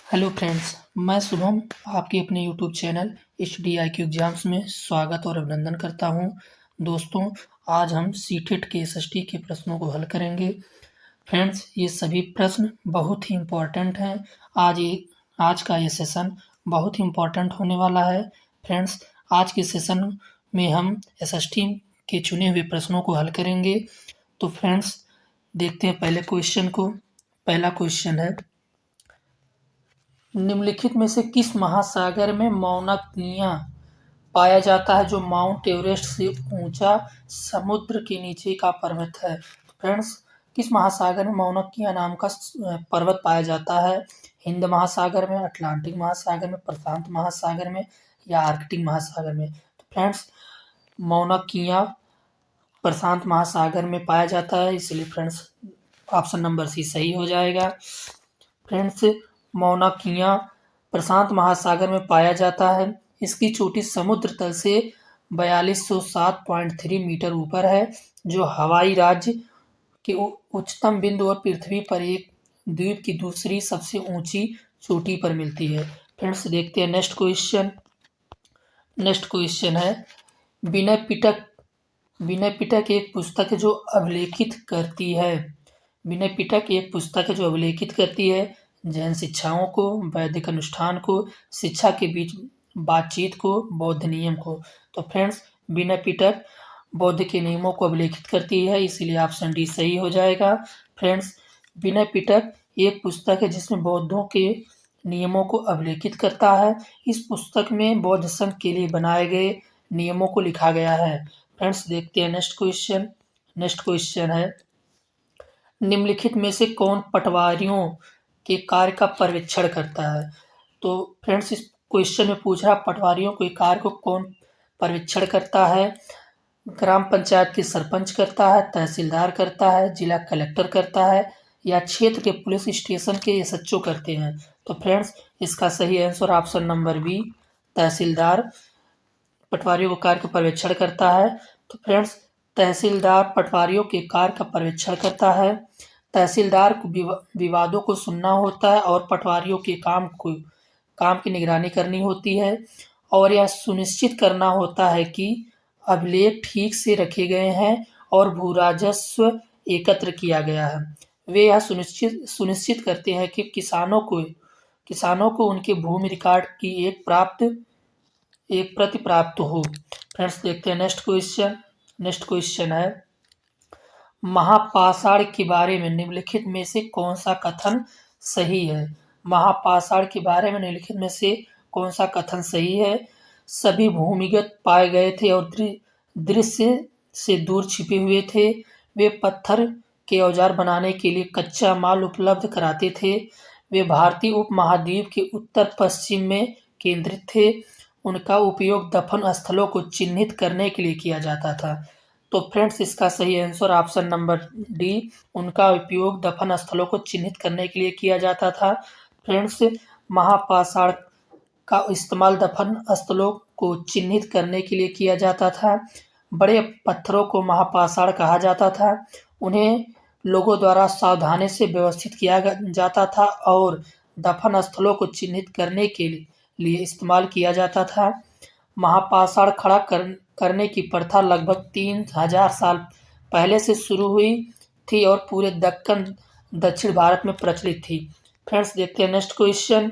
Hello friends, मैं शुभम आपके अपने यूट्यूब चैनल HDIQ एग्ज़ाम्स में स्वागत और अभिनंदन करता हूं। दोस्तों, आज हम सीटेट के SST के प्रश्नों को हल करेंगे। फ्रेंड्स, ये सभी प्रश्न बहुत ही इम्पोर्टेंट हैं। आज का ये सेशन बहुत ही इम्पोर्टेंट होने वाला है। फ्रेंड्स, आज के सेशन में हम SST के चुने हुए प्रश्नों को हल करेंगे। तो फ्रेंड्स, देखते हैं पहले क्वेश्चन को। पहला क्वेश्चन है, निम्नलिखित में से किस महासागर में मौनाक्निया पाया जाता है जो माउंट एवरेस्ट से ऊंचा समुद्र के नीचे का पर्वत है? फ्रेंड्स, किस महासागर में मौनाक्निया नाम का पर्वत पाया जाता है? हिंद महासागर में, अटलांटिक महासागर में, प्रशांत महासागर में या आर्कटिक महासागर में? तो फ्रेंड्स, मौनाक्निया प्रशांत महासागर में पाया जाता है, इसलिए फ्रेंड्स ऑप्शन नंबर सी सही हो जाएगा। फ्रेंड्स, मौनाक्निया प्रशांत महासागर में पाया जाता है। इसकी चोटी समुद्र तल से 4207.3 मीटर ऊपर है, जो हवाई राज्य के उच्चतम बिंदु और पृथ्वी पर एक द्वीप की दूसरी सबसे ऊंची चोटी पर मिलती है। फ्रेंड्स, देखते हैं नेक्स्ट क्वेश्चन। नेक्स्ट क्वेश्चन है, विनय पिटक विनय पिटक एक पुस्तक जो अभिलेखित करती है। विनय पिटक एक पुस्तक है जो अभिलेखित करती है जैन शिक्षाओं को, वैदिक अनुष्ठान को, शिक्षा के बीच बातचीत को, बौद्ध नियम को। तो फ्रेंड्स, विनय पिटक बौद्ध के नियमों को अभिलेखित करती है, इसीलिए ऑप्शन डी सही हो जाएगा। फ्रेंड्स, विनय पिटक एक पुस्तक है जिसमें बौद्धों के नियमों को अभिलेखित करता है। इस पुस्तक में बौद्ध संघ के लिए बनाए गए नियमों को लिखा गया है। फ्रेंड्स, देखते हैं नेक्स्ट क्वेश्चन। नेक्स्ट क्वेश्चन है, निम्नलिखित में से कौन पटवारियों के कार्य का पर्यवेक्षण करता है? तो फ्रेंड्स, इस क्वेश्चन में पूछ रहा पटवारियों के कार्य को कौन पर्यवेक्षण करता है? ग्राम पंचायत के सरपंच करता है, तहसीलदार करता है, जिला कलेक्टर करता है या क्षेत्र के पुलिस स्टेशन के SHO करते हैं? तो फ्रेंड्स, इसका सही आंसर ऑप्शन नंबर बी, तहसीलदार पटवारियों के कार्य का पर्यवेक्षण करता है। तो फ्रेंड्स, तहसीलदार पटवारियों के कार्य का पर्यवेक्षण करता है। तहसीलदार को विवादों को सुनना होता है और पटवारियों के काम की निगरानी करनी होती है और यह सुनिश्चित करना होता है कि अभिलेख ठीक से रखे गए हैं और भू राजस्व एकत्र किया गया है। वे यह सुनिश्चित करते हैं कि किसानों को उनके भूमि रिकॉर्ड की एक प्रति प्राप्त हो। फ्रेंड्स, देखते हैं नेक्स्ट क्वेश्चन। नेक्स्ट क्वेश्चन है, महापाषाण के बारे में निम्नलिखित में से कौन सा कथन सही है? महापाषाण के बारे में निम्नलिखित में से कौन सा कथन सही है? सभी भूमिगत पाए गए थे और दृश्य से दूर छिपे हुए थे। वे पत्थर के औजार बनाने के लिए कच्चा माल उपलब्ध कराते थे। वे भारतीय उपमहाद्वीप के उत्तर पश्चिम में केंद्रित थे। उनका उपयोग दफन स्थलों को चिन्हित करने के लिए किया जाता था। तो फ्रेंड्स, इसका सही आंसर ऑप्शन नंबर डी, उनका उपयोग दफन स्थलों को चिन्हित करने के लिए किया जाता था। फ्रेंड्स, महापाषाण का इस्तेमाल दफन स्थलों को चिन्हित करने के लिए किया जाता था। बड़े पत्थरों को महापाषाण कहा जाता था। उन्हें लोगों द्वारा सावधानी से व्यवस्थित किया जाता था और दफन स्थलों को चिन्हित करने के लिए इस्तेमाल किया जाता था। महापाषाण खड़ा करने की प्रथा लगभग 3000 साल पहले से शुरू हुई थी और पूरे दक्षिण भारत में प्रचलित थी। फ्रेंड्स, देखते हैं नेक्स्ट क्वेश्चन।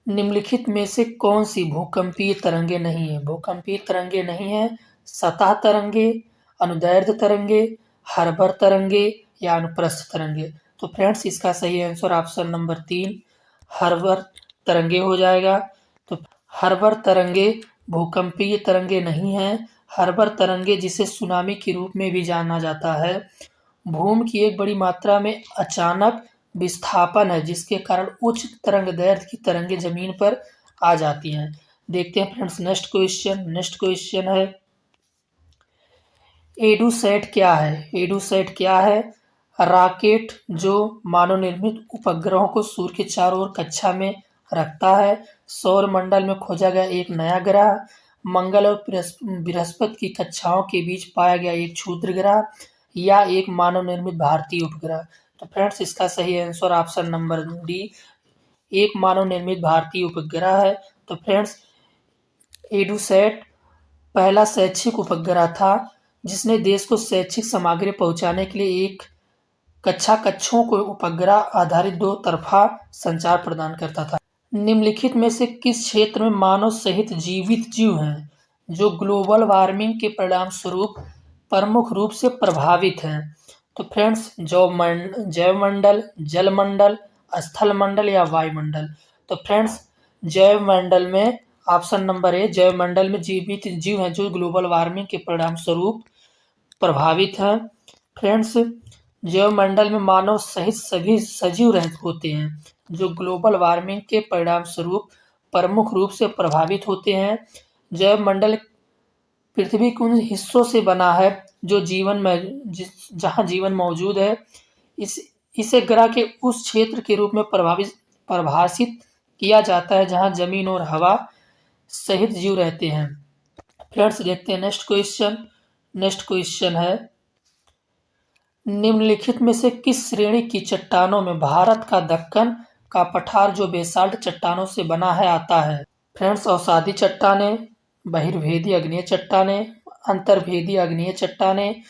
निम्नलिखित में से कौन सी भूकंपीय तरंगे नहीं है? भूकंपीय तरंगे नहीं है, सतह तरंगे, अनुदैर्ध्य तरंगे, हर्बर तरंगे या अनुप्रस्थ तरंगे? तो फ्रेंड्स, इसका सही आंसर ऑप्शन नंबर 3, हर्बर तरंगे हो जाएगा। तो हर्बर तरंगे भूकंपीय तरंगे नहीं है। हर्बर तरंगे, जिसे सुनामी के रूप में भी जाना जाता है, भूमि की एक बड़ी मात्रा में अचानक विस्थापन है जिसके कारण उच्च तरंगदैर्ध्य की तरंगें जमीन पर आ जाती हैं। देखते हैं friends next question. Next question है, एडूसैट क्या है? एडूसैट क्या है? रॉकेट जो मानव निर्मित उपग्रहों को सूर्य के चारों ओर कक्षा में रखता है। सौर मंडल में खोजा गया एक नया ग्रह। मंगल और बृहस्पति की कक्षाओं के बीच पाया गया एक क्षुद्र ग्रह या एक मानव निर्मित भारतीय उपग्रह? तो फ्रेंड्स, इसका सही आंसर ऑप्शन नंबर डी, एक मानव निर्मित भारतीय उपग्रह है। तो फ्रेंड्स, एडुसैट पहला शैक्षिक उपग्रह था जिसने देश को शैक्षिक सामग्री पहुंचाने के लिए एक कक्षों को उपग्रह आधारित दो तरफा संचार प्रदान करता था। निम्नलिखित में से किस क्षेत्र में मानव सहित जीवित जीव हैं जो ग्लोबल वार्मिंग के परिणाम स्वरूप प्रमुख रूप से प्रभावित हैं? तो फ्रेंड्स, जैवमंडल, जलमंडल, स्थलमंडल या वायुमंडल। तो फ्रेंड्स, जैवमंडल में ऑप्शन नंबर ए, जैवमंडल में जीवित जीव हैं जो ग्लोबल वार्मिंग के परिणाम स्वरूप प्रभावित हैं। फ्रेंड्स, जैवमंडल में मानव सहित सभी सजीव रहते होते हैं जो ग्लोबल वार्मिंग के परिणाम स्वरूप प्रमुख रूप से प्रभावित होते हैं। जैवमंडल पृथ्वी के उन हिस्सों से बना है जो जहाँ जीवन मौजूद है। इसे ग्रह के उस क्षेत्र के रूप में परिभाषित किया जाता है जहाँ जमीन और हवा सहित जीव रहते हैं। फ्रेंड्स, देखते हैं नेक्स्ट क्वेश्चन है, निम्नलिखित में से किस श्रेणी की चट्टानों में भारत का दक्कन का पठार जो बेसाल्ट चट्टानों से बना है आता है? फ्रेंड्स, अवसादी चट्टानें, बहिर्वेदी आग्नेय चट्टानें, अंतर्वेदी आग्नेय चट्टानें,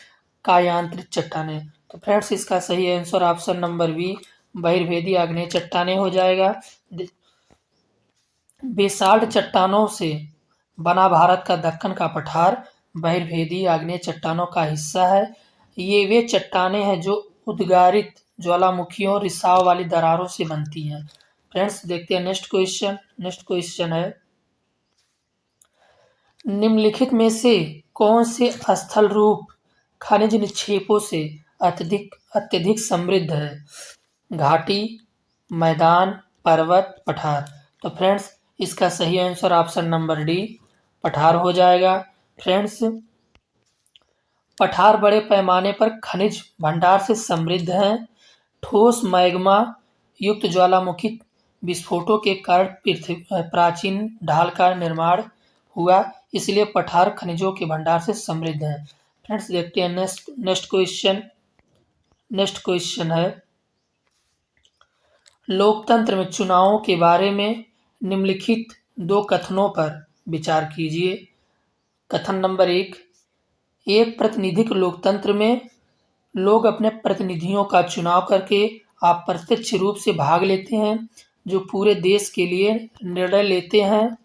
कायांतरित चट्टानें। तो फ्रेंड्स, इसका सही आंसर ऑप्शन नंबर बी, बहिर्वेदी आग्नेय चट्टानें हो जाएगा। बेसाल्ट चट्टानों से बना भारत का दक्कन का पठार बहिर्वेदी आग्नेय चट्टानों का हिस्सा है। ये वे चट्टानें हैं जो उद्गारित ज्वालामुखियों, रिसाव वाली दरारों से बनती हैं। फ्रेंड्स, देखते हैं नेक्स्ट क्वेश्चन है, निम्नलिखित में से कौन से स्थल रूप खनिज निक्षेपों से अत्यधिक समृद्ध है? घाटी, मैदान, पर्वत, पठार। तो फ्रेंड्स, इसका सही आंसर ऑप्शन नंबर डी, पठार हो जाएगा। फ्रेंड्स, पठार बड़े पैमाने पर खनिज भंडार से समृद्ध हैं। ठोस मैग्मा युक्त ज्वालामुखी विस्फोटों के कारण प्राचीन ढाल का निर्माण हुआ, इसलिए पठार खनिजों के भंडार से समृद्ध हैं। फ्रेंड्स, देखते हैं नेक्स्ट क्वेश्चन है, लोकतंत्र में चुनावों के बारे में निम्नलिखित दो कथनों पर विचार कीजिए। कथन नंबर एक प्रतिनिधिक लोकतंत्र में लोग अपने प्रतिनिधियों का चुनाव करके अप्रत्यक्ष रूप से भाग लेते हैं जो पूरे देश के लिए निर्णय लेते हैं।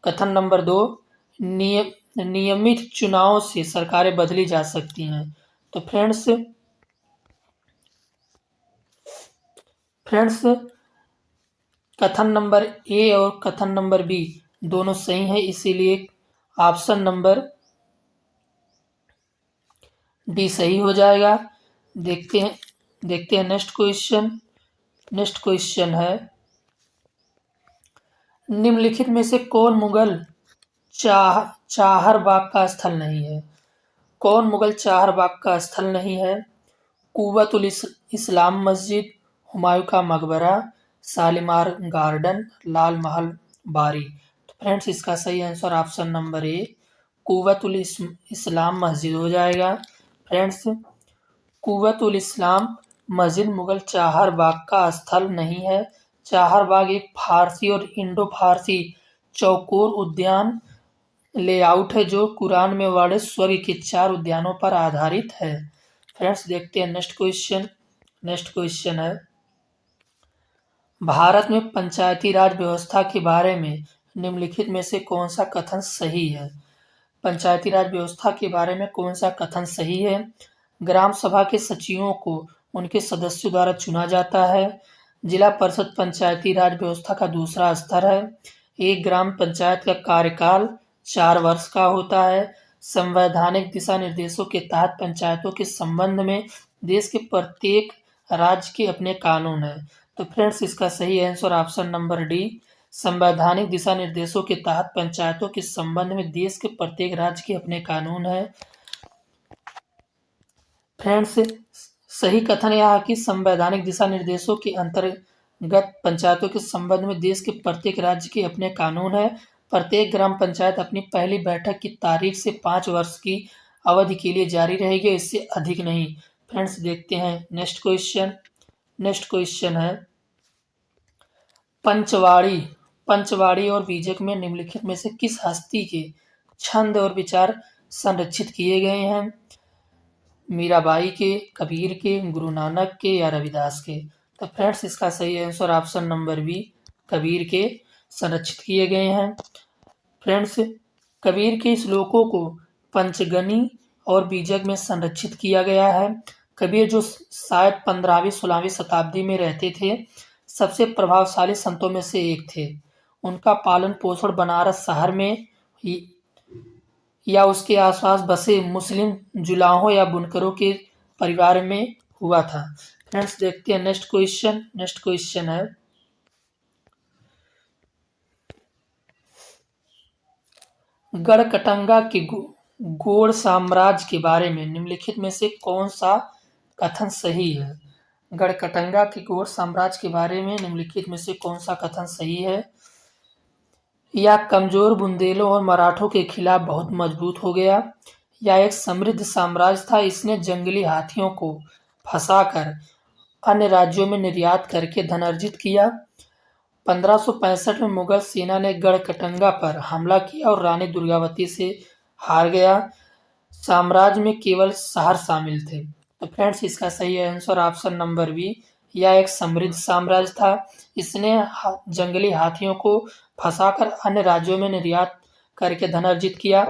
कथन नंबर दो, नियमित चुनाव से सरकारें बदली जा सकती हैं। तो फ्रेंड्स, कथन नंबर ए और कथन नंबर बी दोनों सही हैं, इसीलिए ऑप्शन नंबर डी सही हो जाएगा। देखते हैं नेक्स्ट क्वेश्चन है, निम्नलिखित में से कौन मुगल चाहरबाग का स्थल नहीं है? कौन मुगल चाहरबाग का स्थल नहीं है? कुव्वतुल इस्लाम मस्जिद, हुमायूं का मकबरा, शालीमार गार्डन, लाल महल बारी। तो फ्रेंड्स, इसका सही answer option number A, Quwwatul Islam Masjid हो जाएगा। फ्रेंड्स, कुव्वतुल इस्लाम मस्जिद मुगल चाहरबाग का स्थल नहीं है। चाहरबाग एक फारसी और इंडो फारसी चौकोर उद्यान लेआउट है जो कुरान में वर्णित स्वर्ग के 4 उद्यानों पर आधारित है। फ्रेंड्स, देखते हैं नेक्स्ट क्वेश्चन है, भारत में पंचायती राज व्यवस्था के बारे में निम्नलिखित में से कौन सा कथन सही है? पंचायती राज व्यवस्था के बारे में कौन सा कथन सही है? ग्राम सभा के सचिवों को उनके सदस्यों द्वारा चुना जाता है। जिला परिषद पंचायती राज व्यवस्था का दूसरा स्तर है। एक ग्राम पंचायत का कार्यकाल 4 वर्ष का होता है। संवैधानिक दिशा निर्देशों के तहत पंचायतों के संबंध में देश के प्रत्येक राज्य के अपने कानून हैं। तो फ्रेंड्स, इसका सही आंसर ऑप्शन नंबर डी, संवैधानिक दिशा निर्देशों के तहत पंचायतों के संबंध में देश के प्रत्येक राज्य के अपने कानून हैं। फ्रेंड्स, सही कथन यह है कि संवैधानिक दिशा निर्देशों के अंतर्गत पंचायतों के संबंध में देश के प्रत्येक राज्य के अपने कानून हैं। प्रत्येक ग्राम पंचायत अपनी पहली बैठक की तारीख से 5 वर्ष की अवधि के लिए जारी रहेगी, इससे अधिक नहीं। फ्रेंड्स, देखते हैं नेक्स्ट क्वेश्चन है, पंचवाड़ी पंचवाड़ी और बीजक में निम्नलिखित में से किस हस्ती के छंद और विचार संरक्षित किए गए हैं? मीराबाई के, कबीर के, गुरु नानक के या रविदास के? तो फ्रेंड्स इसका सही answer option number B, Kabir के संरक्षित किए गए हैं। फ्रेंड्स कबीर के श्लोकों को पंचगनी और बीजक में संरक्षित किया गया है। कबीर जो शायद 15वीं-16वीं शताब्दी में रहते थे, सबसे प्रभावशाली संतों में से एक थे। उनका पालन पोषण बनारस शहर में या उसके आसपास बसे मुस्लिम जुलाहों या बुनकरों के परिवार में हुआ था। फ्रेंड्स देखते हैं नेक्स्ट क्वेश्चन है, गढ़कटंगा के गोड़ साम्राज्य के बारे में निम्नलिखित में से कौन सा कथन सही है? गढ़कटंगा के गोड़ साम्राज्य के बारे में निम्नलिखित में से कौन सा कथन सही है? या कमजोर बुंदेलों और मराठों के खिलाफ बहुत मजबूत हो गया, या एक समृद्ध साम्राज्य था, इसने जंगली हाथियों को फंसाकर अन्य राज्यों में निर्यात करके धन अर्जित किया। 1565 में मुगल सेना ने गढ़कटंगा पर हमला किया और रानी दुर्गावती से हार गया। साम्राज्य में केवल शहर शामिल थे। तो फ्रेंड्स इसका सही आंसर ऑप्शन नंबर बी, यह एक समृद्ध साम्राज्य था। इसने जंगली हाथियों को फंसाकर अन्य राज्यों में निर्यात करके धन अर्जित किया।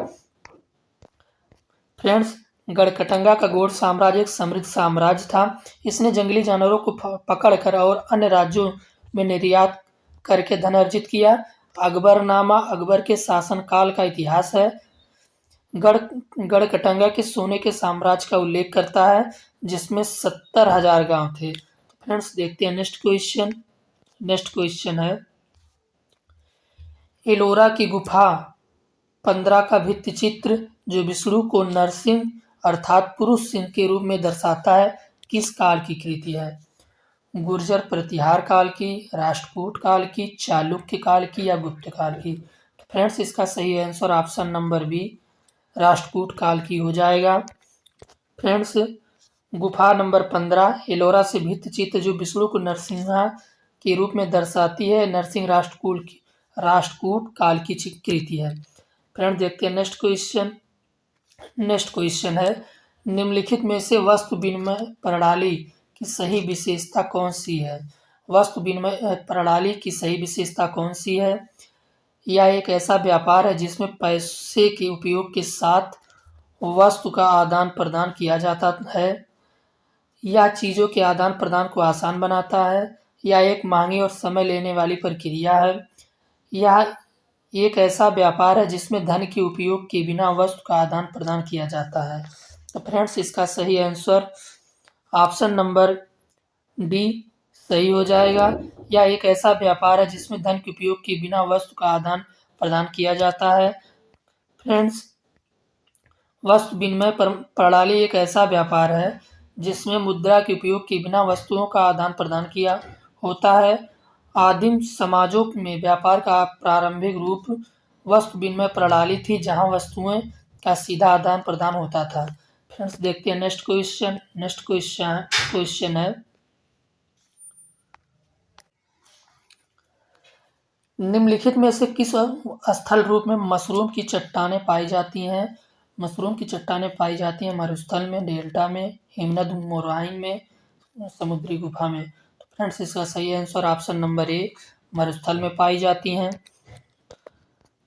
फ्रेंड्स गढ़कटंगा का गोड़ साम्राज्य एक समृद्ध साम्राज्य था। इसने जंगली जानवरों को पकड़कर और अन्य राज्यों में निर्यात करके धन अर्जित किया। अकबरनामा अकबर के शासनकाल का इतिहास है। गढ़कटंगा के सोने के साम्राज्य का उल्लेख करता है, जिसमें 70,000 गांव थे। फ्रेंड्स देखते हैं नेक्स्ट क्वेश्चन है, एलोरा की गुफा 15 का भित्ति चित्र जो विष्णु को नरसिंह अर्थात पुरुष सिंह के रूप में दर्शाता है, किस काल की कृति है? गुर्जर प्रतिहार काल की, राष्ट्रकूट काल की, चालुक्य काल की या गुप्त काल की? फ्रेंड्स इसका सही answer option number B, Rashtrakuta काल की हो जाएगा। फ्रेंड्स गुफा नंबर 15 एलोरा से भित्ति चित्र जो विष्णु को नरसिंहा के रूप में दर्शाती है, नरसिंह राष्ट्रकूट काल की कृति है। फ्रेंड्स देखते हैं नेक्स्ट क्वेश्चन है, निम्नलिखित में से वस्तु विनिमय प्रणाली की सही विशेषता कौन सी है? वस्तु विनिमय प्रणाली की सही विशेषता कौन सी है? यह एक ऐसा व्यापार है जिसमें पैसे के उपयोग के साथ वस्तु का आदान प्रदान किया जाता है, या चीज़ों के आदान प्रदान को आसान बनाता है, या एक महंगी और समय लेने वाली प्रक्रिया है। यह एक ऐसा व्यापार है जिसमें धन के उपयोग के बिना वस्तु का आदान प्रदान किया जाता है। तो फ्रेंड्स इसका सही आंसर ऑप्शन नंबर डी सही हो जाएगा। यह एक ऐसा व्यापार है जिसमें धन के उपयोग के बिना वस्तु का आदान प्रदान किया जाता है। फ्रेंड्स वस्तु विनिमय प्रणाली एक ऐसा व्यापार है जिसमें मुद्रा के उपयोग के बिना वस्तुओं का आदान प्रदान किया होता है। आदिम समाजों में व्यापार का प्रारंभिक रूप वस्तु विनिमय प्रणाली थी, जहां वस्तुओं का सीधा आदान प्रदान होता था। फ्रेंड्स देखते हैं नेक्स्ट क्वेश्चन है, निम्नलिखित में से किस स्थल रूप में मशरूम की चट्टानें पाई जाती हैं? मशरूम की चट्टानें पाई जाती हैं मरुस्थल में, डेल्टा में, हिमनद मोराइन में, समुद्री गुफा में। तो फ्रेंड्स इसका सही आंसर ऑप्शन नंबर ए, मरुस्थल में पाई जाती हैं।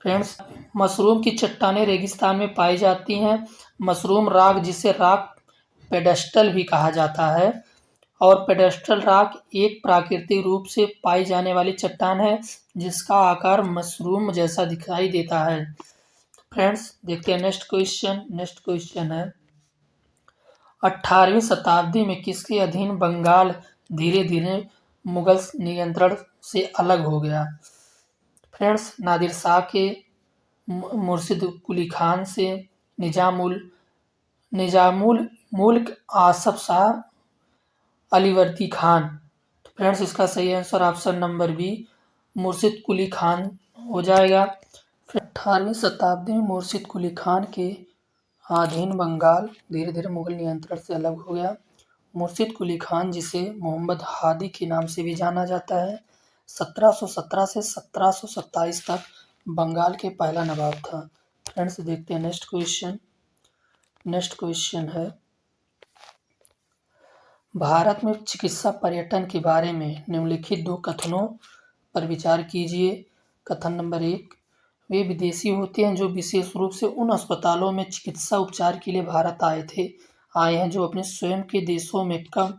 फ्रेंड्स मशरूम की चट्टानें रेगिस्तान में पाई जाती हैं। मशरूम राग, जिसे रॉक पेडेस्टल भी कहा जाता है, और पेडेस्टल रॉक एक प्राकृतिक रूप से पाई जाने वाली चट्टान है जिसका आकार मशरूम जैसा दिखाई देता है। फ्रेंड्स देखते हैं नेक्स्ट क्वेश्चन है, 18वीं शताब्दी में किसके अधीन बंगाल धीरे धीरे मुगल नियंत्रण से अलग हो गया? फ्रेंड्स नादिर शाह के, मुर्शिद कुली खान से, निजामुल मुल्क आसफ शाह, अलीवर्दी खान? तो फ्रेंड्स इसका सही आंसर ऑप्शन नंबर बी, मुर्शिद कुली खान हो जाएगा। 18वीं शताब्दी में मुर्शिद कुली खान के अधीन बंगाल धीरे धीरे मुगल नियंत्रण से अलग हो गया। मुर्शिद कुली खान, जिसे मोहम्मद हादी के नाम से भी जाना जाता है, 1717 से 1727 तक बंगाल के पहला नवाब था। फ्रेंड्स देखते हैं नेक्स्ट क्वेश्चन। नेक्स्ट क्वेश्चन है, भारत में चिकित्सा पर्यटन के बारे में निम्नलिखित दो कथनों पर विचार कीजिए। कथन नंबर 1, वे विदेशी होते हैं जो विशेष रूप से उन अस्पतालों में चिकित्सा उपचार के लिए भारत आए हैं जो अपने स्वयं के देशों में कम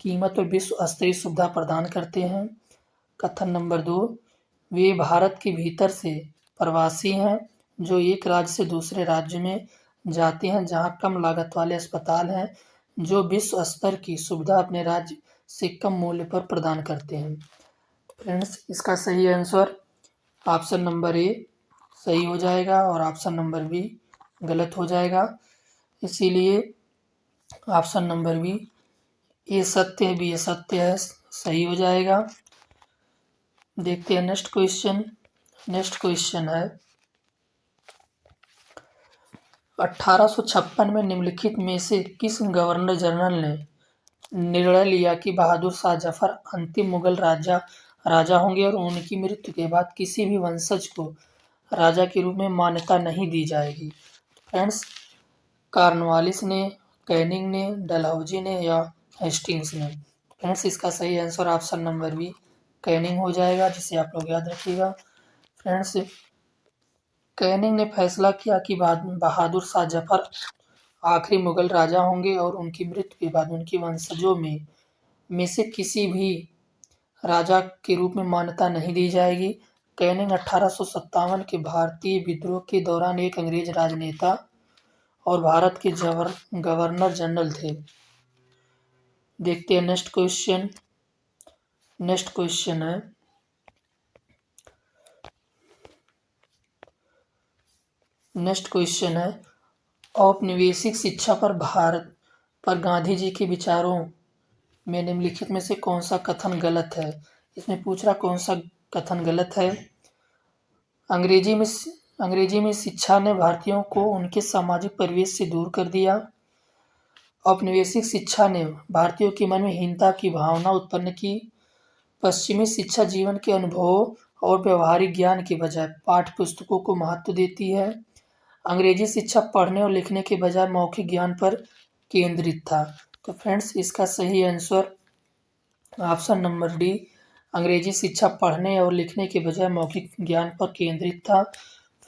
कीमत और विश्व स्तरीय सुविधा प्रदान करते हैं। कथन नंबर 2, वे भारत के भीतर से प्रवासी हैं जो एक राज्य से दूसरे राज्य में जाते हैं जहां कम लागत वाले अस्पताल हैं जो विश्व स्तर की सुविधा अपने राज्य से कम मूल्य पर प्रदान करते हैं। फ्रेंड्स इसका सही आंसर ऑप्शन नंबर ए सही हो जाएगा और ऑप्शन नंबर बी गलत हो जाएगा। इसीलिए ऑप्शन नंबर बी ए सत्य है, बी असत्य है, सही हो जाएगा। देखते हैं नेक्स्ट क्वेश्चन। नेक्स्ट क्वेश्चन है, 1856 में निम्नलिखित में से किस गवर्नर जनरल ने निर्णय लिया कि बहादुर शाह जफर अंतिम मुगल राजा होंगे और उनकी मृत्यु के बाद किसी भी वंशज को राजा के रूप में मान्यता नहीं दी जाएगी? फ्रेंड्स कॉर्नवालिस ने, कैनिंग ने, डलहौजी ने या हेस्टिंग्स ने? फ्रेंड्स इसका सही answer option number B Canning हो जाएगा, जिसे आप लोग याद रखिएगा। फ्रेंड्स कैनिंग ने फैसला किया कि बहादुर शाह जफर आखिरी मुगल राजा होंगे और उनकी मृत्यु के बाद उनके वंशजों में से किसी भी राजा के रूप में मान्यता नहीं दी जाएगी। कैनिंग 1857 के भारतीय विद्रोह के दौरान एक अंग्रेज राजनेता और भारत के गवर्नर जनरल थे। देखते हैं नेक्स्ट क्वेश्चन। नेक्स्ट क्वेश्चन है, नेक्स्ट क्वेश्चन है, औपनिवेशिक शिक्षा पर गांधी जी के विचारों में निम्नलिखित में से कौन सा कथन गलत है? इसमें पूछ रहा कौन सा कथन गलत है। अंग्रेजी में शिक्षा ने भारतीयों को उनके सामाजिक परिवेश से दूर कर दिया। औपनिवेशिक शिक्षा ने भारतीयों के मन में हीनता की भावना उत्पन्न की। पश्चिमी शिक्षा जीवन के अनुभवों और व्यवहारिक ज्ञान के बजाय पाठ्य पुस्तकों को महत्व देती है। अंग्रेजी शिक्षा पढ़ने और लिखने के बजाय मौखिक ज्ञान पर केंद्रित था। तो फ्रेंड्स इसका सही आंसर ऑप्शन नंबर डी, अंग्रेजी शिक्षा पढ़ने और लिखने के बजाय मौखिक ज्ञान पर केंद्रित था।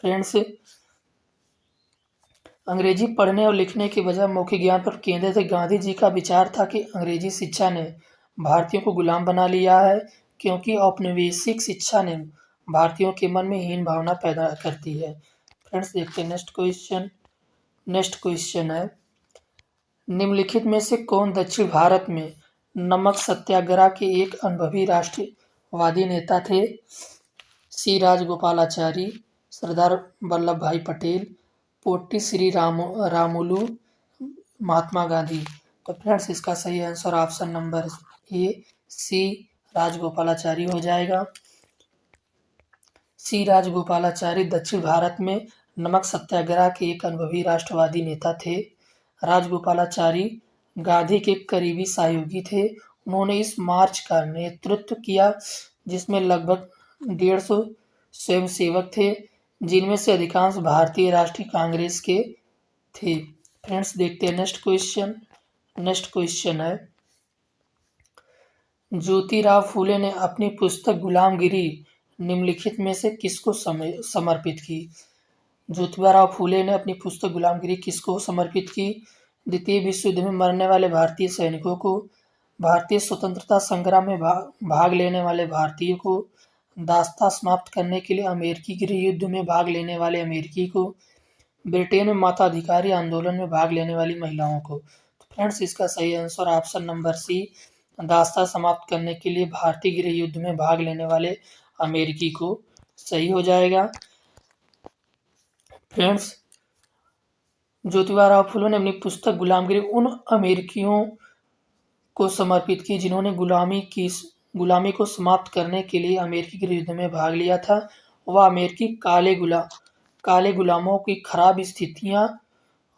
फ्रेंड्स अंग्रेजी पढ़ने और लिखने के बजाय मौखिक ज्ञान पर केंद्रित गांधी जी का विचार था कि अंग्रेजी शिक्षा ने भारतीयों को गुलाम बना लिया है, क्योंकि औपनिवेशिक शिक्षा ने भारतीयों के मन में हीन भावना पैदा करती है। फ्रेंड्स देखते हैं नेक्स्ट क्वेश्चन। नेक्स्ट क्वेश्चन है, निम्नलिखित में से कौन दक्षिण भारत में नमक सत्याग्रह के एक अनुभवी राष्ट्रवादी नेता थे? सी राजगोपालाचारी, सरदार वल्लभ भाई पटेल, पोट्टी श्री रामुलु, महात्मा गांधी? तो फ्रेंड्स इसका सही आंसर ऑप्शन नंबर ए सी राजगोपालाचारी हो जाएगा। सी राजगोपालाचारी दक्षिण भारत में नमक सत्याग्रह के एक अनुभवी राष्ट्रवादी नेता थे। राजगोपालाचारी गांधी के करीबी सहयोगी थे। उन्होंने इस मार्च का नेतृत्व किया जिसमें लगभग 150 स्वयंसेवक थे, जिनमें से अधिकांश भारतीय राष्ट्रीय कांग्रेस के थे। फ्रेंड्स देखते हैं नेक्स्ट क्वेश्चन। नेक्स्ट क्वेश्चन है, ज्योतिराव फूले ने अपनी पुस्तक गुलामगिरी निम्नलिखित में से किसको समर्पित की? ज्योतिराव फूले ने अपनी पुस्तक गुलामगिरी किसको समर्पित की? द्वितीय विश्व युद्ध में मरने वाले भारतीय सैनिकों को, भारतीय स्वतंत्रता संग्राम में भाग लेने वाले भारतीयों को, दास्ता समाप्त करने के लिए अमेरिकी गृह युद्ध में भाग लेने वाले अमेरिकी को, ब्रिटेन में माताधिकारी आंदोलन में भाग लेने वाली महिलाओं को? तो फ्रेंड्स इसका सही आंसर ऑप्शन नंबर सी, दास्ता समाप्त करने के लिए भारतीय गृह युद्ध में भाग लेने वाले अमेरिकी को सही हो जाएगा। फ्रेंड्स ज्योतिराव फूले ने अपनी पुस्तक गुलामगिरी उन अमेरिकियों को समर्पित की जिन्होंने गुलामी को समाप्त करने के लिए अमेरिकी गृह युद्ध में भाग लिया था। वह अमेरिकी काले गुलामों की खराब स्थितियां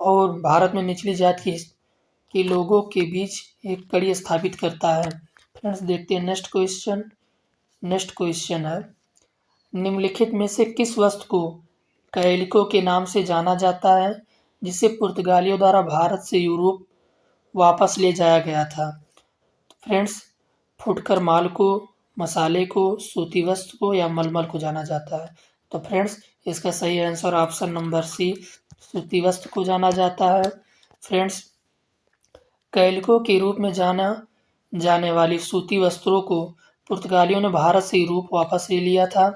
और भारत में निचली जाति के लोगों के बीच एक कड़ी स्थापित करता है। फ्रेंड्स देखते हैं नेक्स्ट क्वेश्चन। नेक्स्ट क्वेश्चन है, निम्नलिखित में से किस वस्तु को कैलिको के नाम से जाना जाता है जिसे पुर्तगालियों द्वारा भारत से यूरोप वापस ले जाया गया था? फ्रेंड्स, फुटकर माल को, मसाले को, सूती वस्त्र को या मलमल को जाना जाता है? तो फ्रेंड्स, इसका सही आंसर ऑप्शन नंबर सी, सूती वस्त्र को जाना जाता है। फ्रेंड्स, कैलिको के रूप में जाना जाने वाली सूती वस्त्रों को पुर्तगालियों ने भारत से यूरोप वापस ले लिया था।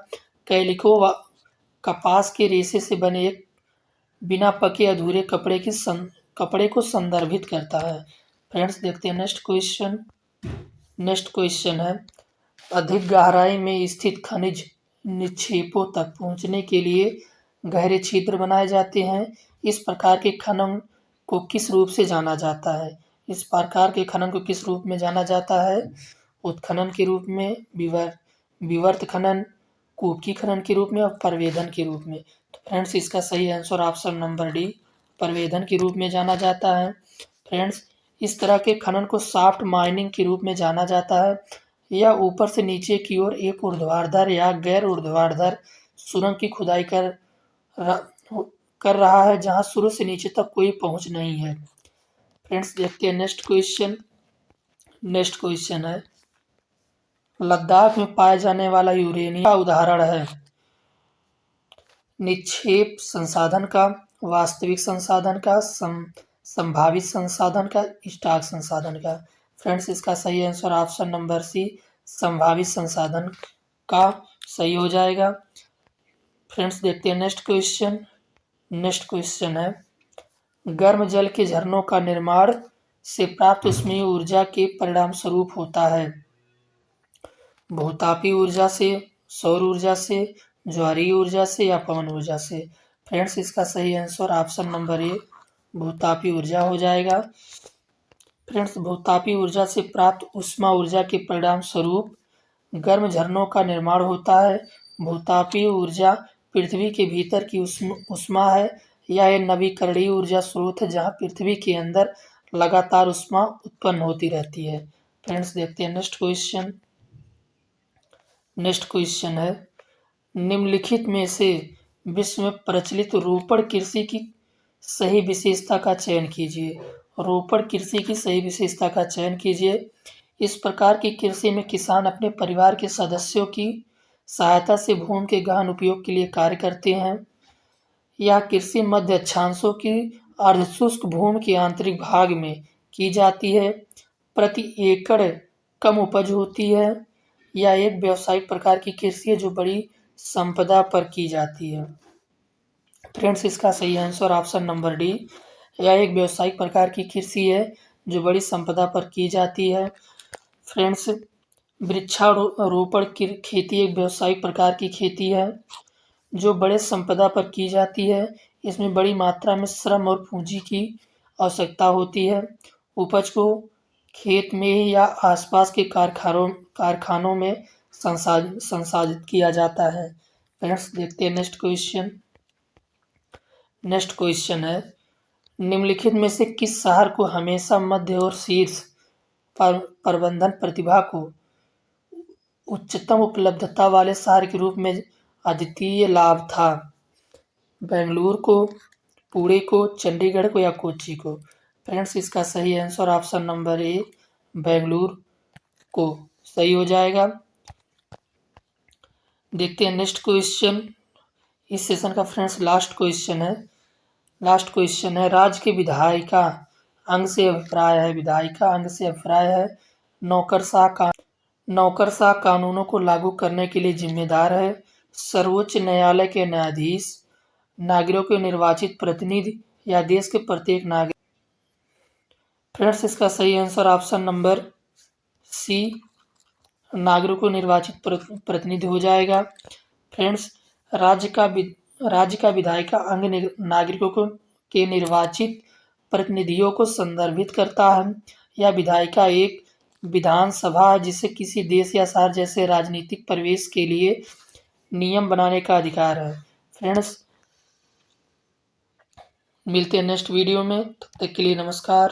कैलिको कपास के रेशे से बने एक बिना पके अधूरे कपड़े को संदर्भित करता है। फ्रेंड्स, देखते हैं नेक्स्ट क्वेश्चन। नेक्स्ट क्वेश्चन है, अधिक गहराई में स्थित खनिज निक्षेपों तक पहुंचने के लिए गहरे छिद्र बनाए जाते हैं। इस प्रकार के खनन को किस रूप से जाना जाता है? इस प्रकार के खनन को किस रूप में जाना जाता है? उत्खनन के रूप में, विवर्त खनन, कूपकी खनन के रूप में और प्रवेदन के रूप में? तो फ्रेंड्स, इसका सही आंसर ऑप्शन नंबर डी, प्रवेदन के रूप में जाना जाता है। फ्रेंड्स, इस तरह के खनन को शाफ्ट माइनिंग के रूप में जाना जाता है। यह ऊपर से नीचे की ओर एक ऊर्ध्वाधर या गैर ऊर्ध्वाधर सुरंग की खुदाई कर रहा है जहां शुरू से नीचे तक कोई पहुंच नहीं है। फ्रेंड्स, देखते हैं नेक्स्ट क्वेश्चन। नेक्स्ट क्वेश्चन है, लद्दाख में पाए जाने वाला यूरेनियम का उदाहरण है? निक्षेप संसाधन का, वास्तविक संसाधन का, संभावित संसाधन का, स्टॉक संसाधन का? फ्रेंड्स, इसका सही आंसर ऑप्शन नंबर सी, संभावित संसाधन का सही हो जाएगा। फ्रेंड्स, देखते हैं नेक्स्ट क्वेश्चन। नेक्स्ट क्वेश्चन है, गर्म जल के झरनों का निर्माण से प्राप्त ऊष्मीय ऊर्जा के परिणाम स्वरूप होता है? भूतापी ऊर्जा से, सौर ऊर्जा से, ज्वारीय ऊर्जा से या पवन ऊर्जा से? फ्रेंड्स, इसका सही आंसर ऑप्शन नंबर ए, भूतापी ऊर्जा हो जाएगा। फ्रेंड्स, भूतापी ऊर्जा से प्राप्त ऊष्मा ऊर्जा के परिणाम स्वरूप गर्म झरनों का निर्माण होता है। भूतापी ऊर्जा पृथ्वी के भीतर की ऊष्मा है। यह एक नवीकरणीय ऊर्जा स्रोत है जहां पृथ्वी के अंदर लगातार ऊष्मा उत्पन्न होती रहती है। फ्रेंड्स, देखते हैं नेक्स्ट क्वेश्चन। नेक्स्ट क्वेश्चन है, निम्नलिखित में से विश्व में प्रचलित रोपड़ कृषि की सही विशेषता का चयन कीजिए। रोपड़ कृषि की सही विशेषता का चयन कीजिए। इस प्रकार की कृषि में किसान अपने परिवार के सदस्यों की सहायता से भूमि के गहन उपयोग के लिए कार्य करते हैं। यह कृषि मध्य अक्षांशों की अर्धशुष्क भूमि के आंतरिक भाग में की जाती है। प्रति एकड़ कम उपज होती है। यह एक व्यावसायिक प्रकार की कृषि है जो बड़ी संपदा पर की जाती है। फ्रेंड्स, इसका सही आंसर ऑप्शन नंबर डी, यह एक व्यावसायिक प्रकार की कृषि है जो बड़ी संपदा पर की जाती है। फ्रेंड्स, वृक्षारोपण की खेती एक व्यावसायिक प्रकार की खेती है जो बड़े संपदा पर की जाती है। इसमें बड़ी मात्रा में श्रम और पूंजी की आवश्यकता होती है। उपज को खेत में या आसपास के कारखानों में संसाधित किया जाता है। फ्रेंड्स, देखते हैं नेक्स्ट क्वेश्चन। नेक्स्ट क्वेश्चन है, निम्नलिखित में से किस शहर को हमेशा मध्य और शीर्ष प्रबंधन प्रतिभा को उच्चतम उपलब्धता वाले शहर के रूप में अद्वितीय लाभ था? बेंगलुरु को, पुणे को, चंडीगढ़ को या कोच्चि को? फ्रेंड्स, इसका सही आंसर ऑप्शन नंबर ए, बेंगलुरु को सही हो जाएगा। देखते हैं नेक्स्ट क्वेश्चन। इस सेशन का फ्रेंड्स लास्ट क्वेश्चन है। लास्ट क्वेश्चन है, राज्य के विधायिका अंग से अभिप्राय है। विधायिका अंग से अभिप्राय है नौकरशाह कानूनों को लागू करने के लिए जिम्मेदार है। सर्वोच्च न्यायालय के न्यायाधीश, नागरिकों के निर्वाचित प्रतिनिधि या देश के प्रत्येक नागरिक? फ्रेंड्स, इसका सही आंसर ऑप्शन नंबर सी, नागरिकों को निर्वाचित प्रतिनिधि हो जाएगा। फ्रेंड्स, राज्य का विधायिका अंग नागरिकों के निर्वाचित प्रतिनिधियों को संदर्भित करता है। यह विधायिका एक विधानसभा है जिसे किसी देश या शहर जैसे राजनीतिक प्रवेश के लिए नियम बनाने का अधिकार है। फ्रेंड्स, मिलते हैं नेक्स्ट वीडियो में, तब तक के लिए नमस्कार।